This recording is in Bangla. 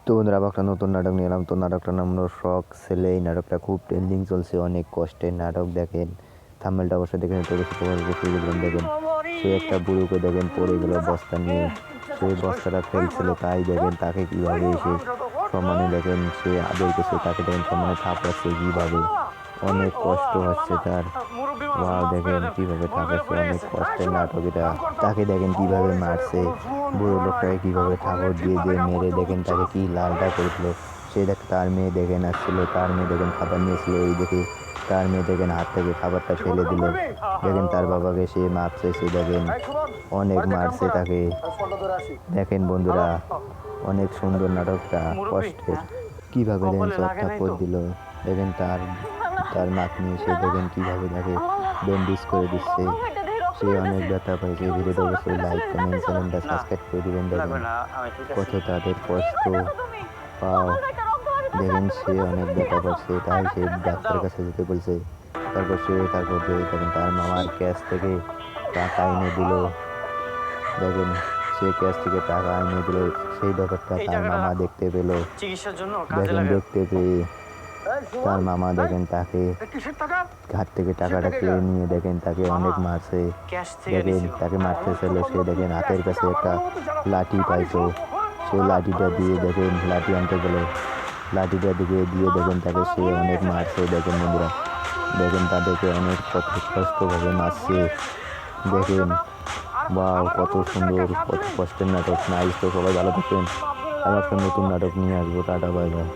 তো বন্ধুরা আবার একটা নতুন নাটক নিয়ে এলাম। তো নাটকটার নাম হলো শখ ছেলে। এই নাটকটা খুব ট্রেন্ডিং চলছে, অনেক কষ্টের নাটক। দেখেন থাম্বনেলটা অবশ্যই দেখে নিতে হবে, তোমার শুরু করলাম। দেখেন সে একটা বুড়োকে দেখেন পড়ে গেল বস্তা নিয়ে, সে বস্তাটা ফেলছিল, তাই দেখেন তাকে কিভাবে সে সম্মানে দেখেন সে আদর করছে, তাকে দেখেন সম্মানে থাপড়াচ্ছে কিভাবে, অনেক কষ্ট হচ্ছে তার। ওয়াও, দেখেন কিভাবে থাপড়াচ্ছে, অনেক কষ্টের নাটক এটা। তাকে দেখেন কিভাবে মারছে, বুড়ো লোকটাকে কিভাবে থাপড় দিয়ে দিয়ে মেরে দেখেন তাকে কি লালটা করে দিল। সে দেখ তার মেয়ে দেখেন আসছিল, তার মেয়ে দেখেন খাবার নিয়েছিল, এই দেখে তার মেয়ে দেখেন হাত থেকে খাবারটা ফেলে দিল। দেখেন তার বাবাকে সে মাপ চাইছে, দেখেন অনেক মারছে তাকে। দেখেন বন্ধুরা অনেক সুন্দর নাটকটা, কষ্টের কিভাবে দেখেন চর থাপ্পড় দিল। দেখেন তার তার নাতনি সে দেখেন কিভাবে তাকে ব্যান্ডেজ করে দিচ্ছে, সে অনেক ব্যথা পাইছে। ভিডিওটা অবশ্যই লাইক কমেন্ট চ্যানেলটা সাবস্ক্রাইব করে দিবেন। দেখেন কত তাদের কষ্ট পাও, দেখেন সে অনেক ব্যথা পাচ্ছে, তাই সে ডাক্তারের কাছে যেতে বলছে। তারপর দেখেন তার মামার ক্যাশ থেকে টাকা এনে দিল। দেখেন সে ক্যাশ থেকে টাকা এনে দিল, সেই ব্যাপারটা তার মামা দেখতে পেল। দেখেন দেখতে পেয়ে তার মামা দেখেন তাকে হাত থেকে টাকাটা কেড়ে নিয়ে দেখেন তাকে অনেক মারছে। দেখেন তাকে মারতে ছিল, সে দেখেন হাতের কাছে একটা লাঠি পাইতো, সে লাঠিটা দিয়ে দেখেন লাঠি আনতে গেল, লাঠিটা দিকে দিয়ে দেখেন তাকে সে অনেক মারছে। দেখেন বন্ধুরা দেখেন তাদেরকে অনেক কষ্টভাবে মারছে। দেখেন বাও, কত সুন্দর, কত কষ্টের নাটক। নাইস। তো সবাই ভালো থাকবেন, আবার একটা নতুন নাটক নিয়ে আসবো। Tata, bye bye.